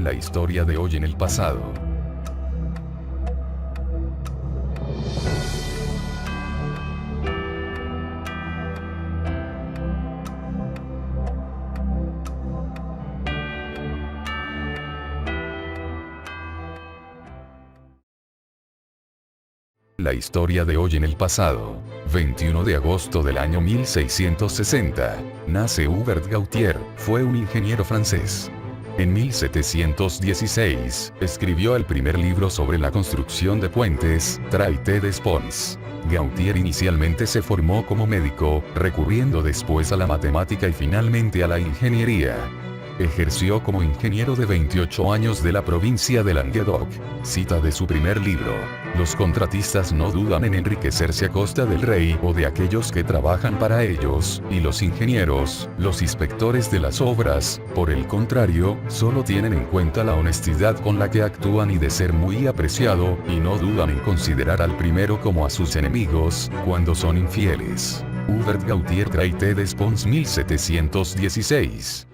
La historia de hoy en el pasado. La historia de hoy en el pasado. 21 de agosto del año 1660. Nace Hubert Gautier, fue un ingeniero francés. En 1716, escribió el primer libro sobre la construcción de puentes, Traité des Ponts. Gautier inicialmente se formó como médico, recurriendo después a la matemática y finalmente a la ingeniería. Ejerció como ingeniero de 28 años de la provincia de Languedoc. Cita de su primer libro: los contratistas no dudan en enriquecerse a costa del rey o de aquellos que trabajan para ellos, y los ingenieros, los inspectores de las obras, por el contrario, solo tienen en cuenta la honestidad con la que actúan y de ser muy apreciado, y no dudan en considerar al primero como a sus enemigos, cuando son infieles. Hubert Gautier, Traité des Ponts, 1716.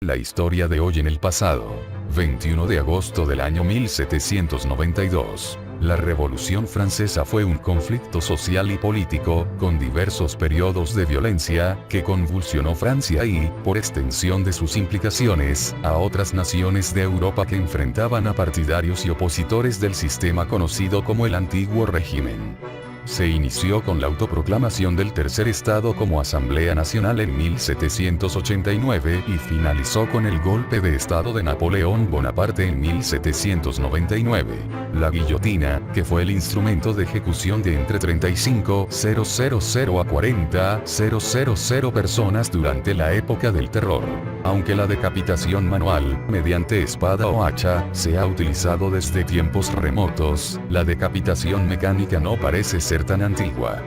La historia de hoy en el pasado. 21 de agosto del año 1792. La Revolución Francesa fue un conflicto social y político, con diversos periodos de violencia, que convulsionó Francia y, por extensión de sus implicaciones, a otras naciones de Europa que enfrentaban a partidarios y opositores del sistema conocido como el Antiguo Régimen. Se inició con la autoproclamación del Tercer Estado como Asamblea Nacional en 1789 y finalizó con el golpe de Estado de Napoleón Bonaparte en 1799. La guillotina, que fue el instrumento de ejecución de entre 35.000 a 40.000 personas durante la época del terror. Aunque la decapitación manual, mediante espada o hacha, se ha utilizado desde tiempos remotos, la decapitación mecánica no parece ser tan antigua.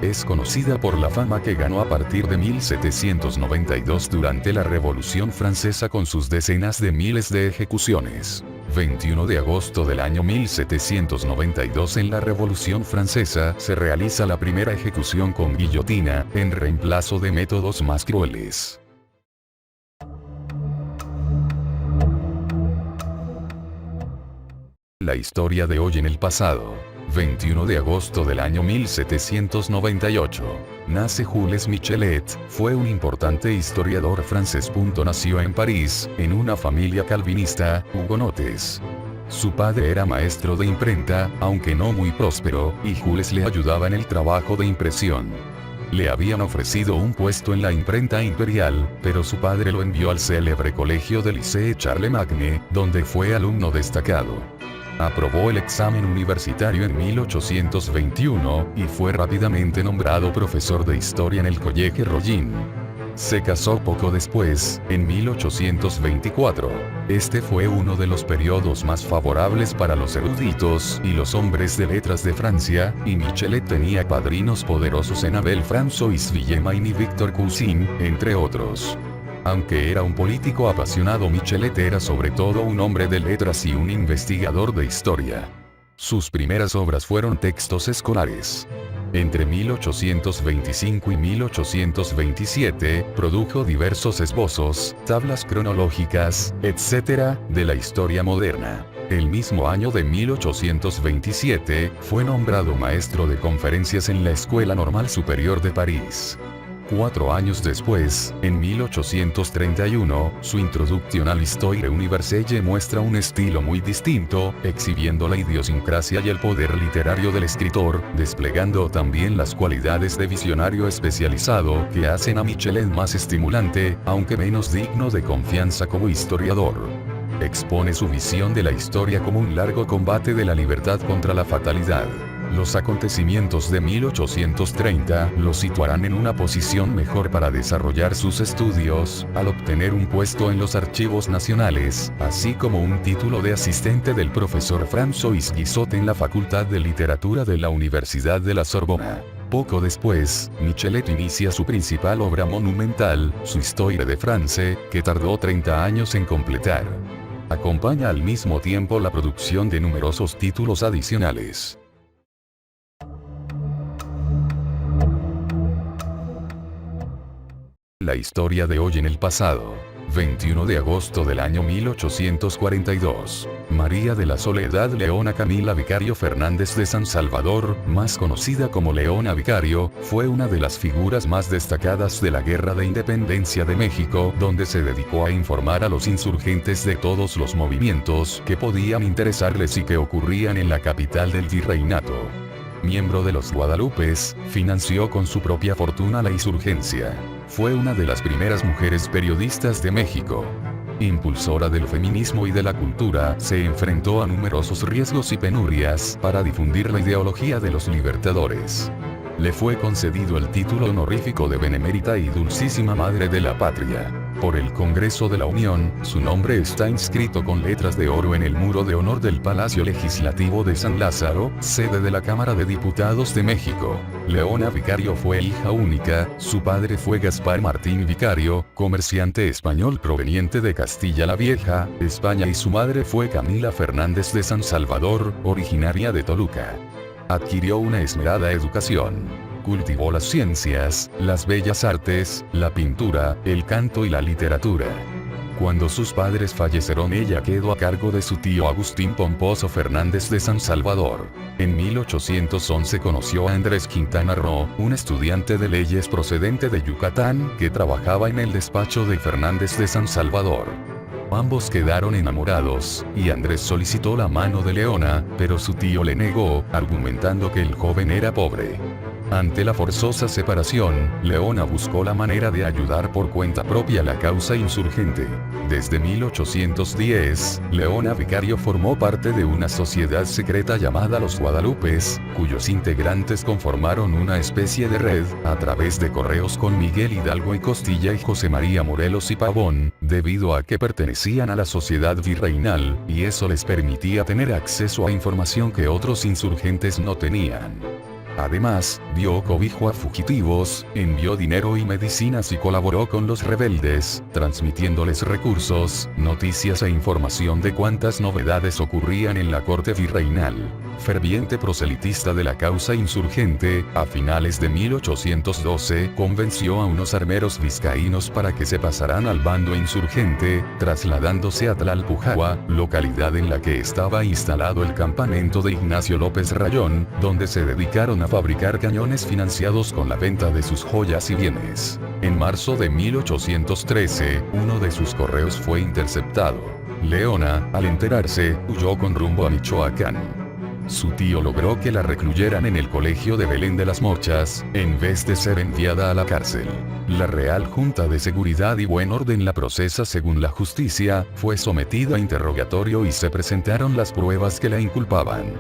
Es conocida por la fama que ganó a partir de 1792 durante la Revolución Francesa con sus decenas de miles de ejecuciones. 21 de agosto del año 1792 en la Revolución Francesa se realiza la primera ejecución con guillotina, en reemplazo de métodos más crueles. La historia de hoy en el pasado. 21 de agosto del año 1798. Nace Jules Michelet, fue un importante historiador francés. Nació en París, en una familia calvinista, hugonotes. Su padre era maestro de imprenta, aunque no muy próspero, y Jules le ayudaba en el trabajo de impresión. Le habían ofrecido un puesto en la imprenta imperial, pero su padre lo envió al célebre colegio del Lycée Charlemagne, donde fue alumno destacado. Aprobó el examen universitario en 1821, y fue rápidamente nombrado profesor de historia en el Collège Rollin. Se casó poco después, en 1824. Este fue uno de los periodos más favorables para los eruditos y los hombres de letras de Francia, y Michelet tenía padrinos poderosos en Abel François Villemain y Victor Cousin, entre otros. Aunque era un político apasionado, Michelet era sobre todo un hombre de letras y un investigador de historia. Sus primeras obras fueron textos escolares. Entre 1825 y 1827, produjo diversos esbozos, tablas cronológicas, etc., de la historia moderna. El mismo año de 1827, fue nombrado maestro de conferencias en la Escuela Normal Superior de París. 4 años después, en 1831, su Introduction à l'Histoire universelle muestra un estilo muy distinto, exhibiendo la idiosincrasia y el poder literario del escritor, desplegando también las cualidades de visionario especializado que hacen a Michelet más estimulante, aunque menos digno de confianza como historiador. Expone su visión de la historia como un largo combate de la libertad contra la fatalidad. Los acontecimientos de 1830 lo situarán en una posición mejor para desarrollar sus estudios, al obtener un puesto en los archivos nacionales, así como un título de asistente del profesor François Guizot en la Facultad de Literatura de la Universidad de la Sorbona. Poco después, Michelet inicia su principal obra monumental, su Histoire de France, que tardó 30 años en completar. Acompaña al mismo tiempo la producción de numerosos títulos adicionales. La historia de hoy en el pasado. 21 de agosto del año 1842. María de la Soledad Leona Camila Vicario Fernández de San Salvador, más conocida como Leona Vicario, fue una de las figuras más destacadas de la Guerra de Independencia de México, donde se dedicó a informar a los insurgentes de todos los movimientos que podían interesarles y que ocurrían en la capital del virreinato. Miembro de los Guadalupes, financió con su propia fortuna la insurgencia. Fue una de las primeras mujeres periodistas de México. Impulsora del feminismo y de la cultura, se enfrentó a numerosos riesgos y penurias para difundir la ideología de los libertadores. Le fue concedido el título honorífico de Benemérita y Dulcísima Madre de la Patria. Por el Congreso de la Unión, su nombre está inscrito con letras de oro en el muro de honor del Palacio Legislativo de San Lázaro, sede de la Cámara de Diputados de México. Leona Vicario fue hija única, su padre fue Gaspar Martín Vicario, comerciante español proveniente de Castilla la Vieja, España, y su madre fue Camila Fernández de San Salvador, originaria de Toluca. Adquirió una esmerada educación. Cultivó las ciencias, las bellas artes, la pintura, el canto y la literatura. Cuando sus padres fallecieron, ella quedó a cargo de su tío Agustín Pomposo Fernández de San Salvador. En 1811 conoció a Andrés Quintana Roo, un estudiante de leyes procedente de Yucatán, que trabajaba en el despacho de Fernández de San Salvador. Ambos quedaron enamorados, y Andrés solicitó la mano de Leona, pero su tío le negó, argumentando que el joven era pobre. Ante la forzosa separación, Leona buscó la manera de ayudar por cuenta propia a la causa insurgente. Desde 1810, Leona Vicario formó parte de una sociedad secreta llamada Los Guadalupes, cuyos integrantes conformaron una especie de red, a través de correos con Miguel Hidalgo y Costilla y José María Morelos y Pavón, debido a que pertenecían a la sociedad virreinal, y eso les permitía tener acceso a información que otros insurgentes no tenían. Además, dio cobijo a fugitivos, envió dinero y medicinas y colaboró con los rebeldes, transmitiéndoles recursos, noticias e información de cuantas novedades ocurrían en la corte virreinal. Ferviente proselitista de la causa insurgente, a finales de 1812 convenció a unos armeros vizcaínos para que se pasaran al bando insurgente, trasladándose a Tlalpujahua, localidad en la que estaba instalado el campamento de Ignacio López Rayón, donde se dedicaron a fabricar cañones financiados con la venta de sus joyas y bienes. En marzo de 1813, uno de sus correos fue interceptado. Leona, al enterarse, huyó con rumbo a Michoacán. Su tío logró que la recluyeran en el colegio de Belén de las Mochas, en vez de ser enviada a la cárcel. La Real Junta de Seguridad y Buen Orden la procesa según la justicia, fue sometida a interrogatorio y se presentaron las pruebas que la inculpaban.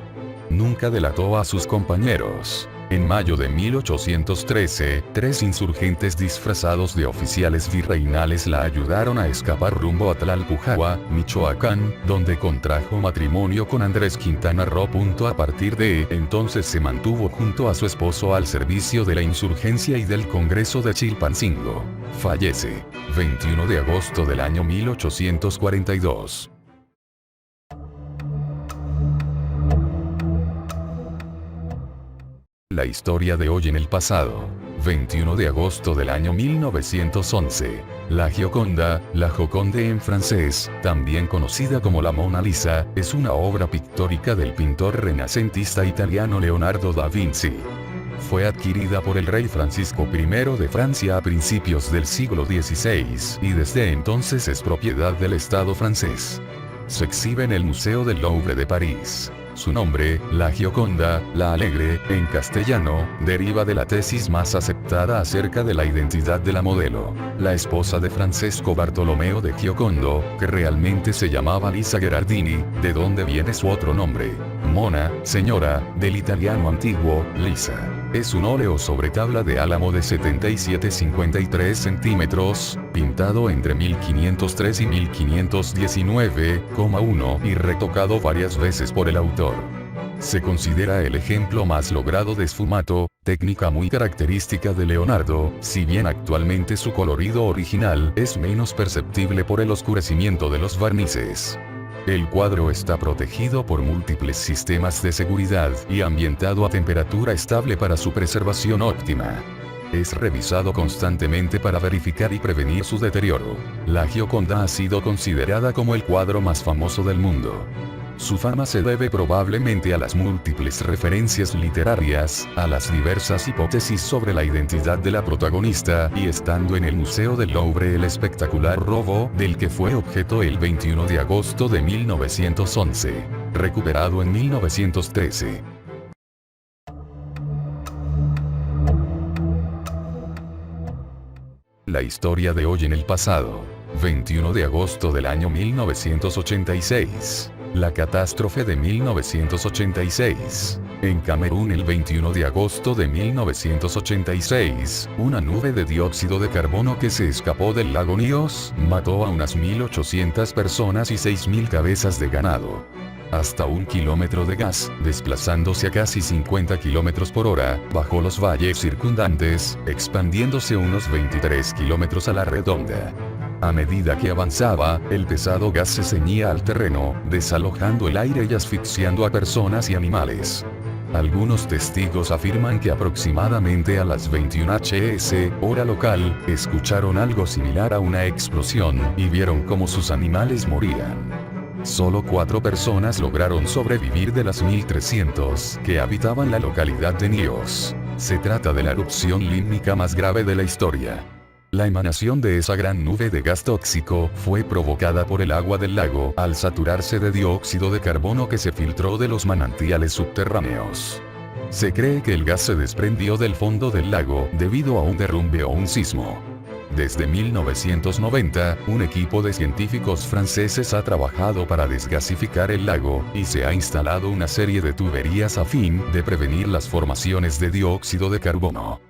Nunca delató a sus compañeros. En mayo de 1813, 3 insurgentes disfrazados de oficiales virreinales la ayudaron a escapar rumbo a Tlalpujahua, Michoacán, donde contrajo matrimonio con Andrés Quintana Roo. A partir de entonces se mantuvo junto a su esposo al servicio de la insurgencia y del Congreso de Chilpancingo. Fallece 21 de agosto del año 1842. La historia de hoy en el pasado. 21 de agosto del año 1911. La Gioconda, la Joconde en francés, también conocida como la Mona Lisa, es una obra pictórica del pintor renacentista italiano Leonardo da Vinci. Fue adquirida por el rey Francisco I de Francia a principios del siglo XVI, y desde entonces es propiedad del Estado francés. Se exhibe en el Museo del Louvre de París. Su nombre, la Gioconda, la Alegre, en castellano, deriva de la tesis más aceptada acerca de la identidad de la modelo, la esposa de Francesco Bartolomeo de Giocondo, que realmente se llamaba Lisa Gherardini, de donde viene su otro nombre. Mona, señora, del italiano antiguo, Lisa. Es un óleo sobre tabla de álamo de 77-53 centímetros, pintado entre 1503 y 1519,1 y retocado varias veces por el autor. Se considera el ejemplo más logrado de sfumato, técnica muy característica de Leonardo, si bien actualmente su colorido original es menos perceptible por el oscurecimiento de los barnices. El cuadro está protegido por múltiples sistemas de seguridad y ambientado a temperatura estable para su preservación óptima. Es revisado constantemente para verificar y prevenir su deterioro. La Gioconda ha sido considerada como el cuadro más famoso del mundo. Su fama se debe probablemente a las múltiples referencias literarias, a las diversas hipótesis sobre la identidad de la protagonista, y estando en el Museo del Louvre el espectacular robo del que fue objeto el 21 de agosto de 1911, recuperado en 1913. La historia de hoy en el pasado. 21 de agosto del año 1986. La catástrofe de 1986. En Camerún el 21 de agosto de 1986, una nube de dióxido de carbono que se escapó del lago Níos, mató a unas 1.800 personas y 6.000 cabezas de ganado. Hasta 1 kilómetro de gas, desplazándose a casi 50 kilómetros por hora, bajo los valles circundantes, expandiéndose unos 23 kilómetros a la redonda. A medida que avanzaba, el pesado gas se ceñía al terreno, desalojando el aire y asfixiando a personas y animales. Algunos testigos afirman que aproximadamente a las 21 h, hora local, escucharon algo similar a una explosión, y vieron cómo sus animales morían. Solo 4 personas lograron sobrevivir de las 1.300 que habitaban la localidad de Níos. Se trata de la erupción límnica más grave de la historia. La emanación de esa gran nube de gas tóxico fue provocada por el agua del lago al saturarse de dióxido de carbono que se filtró de los manantiales subterráneos. Se cree que el gas se desprendió del fondo del lago debido a un derrumbe o un sismo. Desde 1990, un equipo de científicos franceses ha trabajado para desgasificar el lago, y se ha instalado una serie de tuberías a fin de prevenir las formaciones de dióxido de carbono.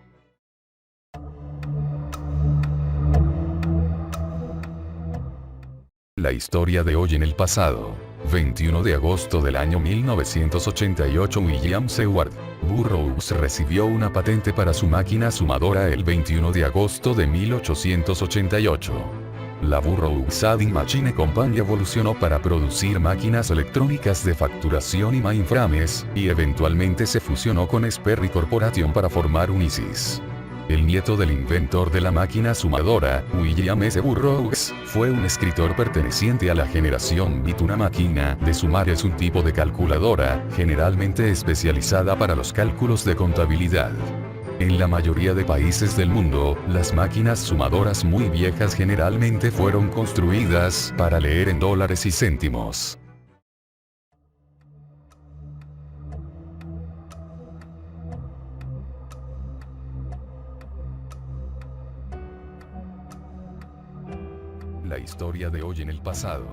La historia de hoy en el pasado. 21 de agosto del año 1988, William Seward Burroughs recibió una patente para su máquina sumadora el 21 de agosto de 1888. La Burroughs Adding Machine Company evolucionó para producir máquinas electrónicas de facturación y mainframes, y eventualmente se fusionó con Sperry Corporation para formar Unisys. El nieto del inventor de la máquina sumadora, William S. Burroughs, fue un escritor perteneciente a la generación Bit. Una máquina de sumar es un tipo de calculadora, generalmente especializada para los cálculos de contabilidad. En la mayoría de países del mundo, las máquinas sumadoras muy viejas generalmente fueron construidas para leer en dólares y céntimos. La historia de hoy en el pasado.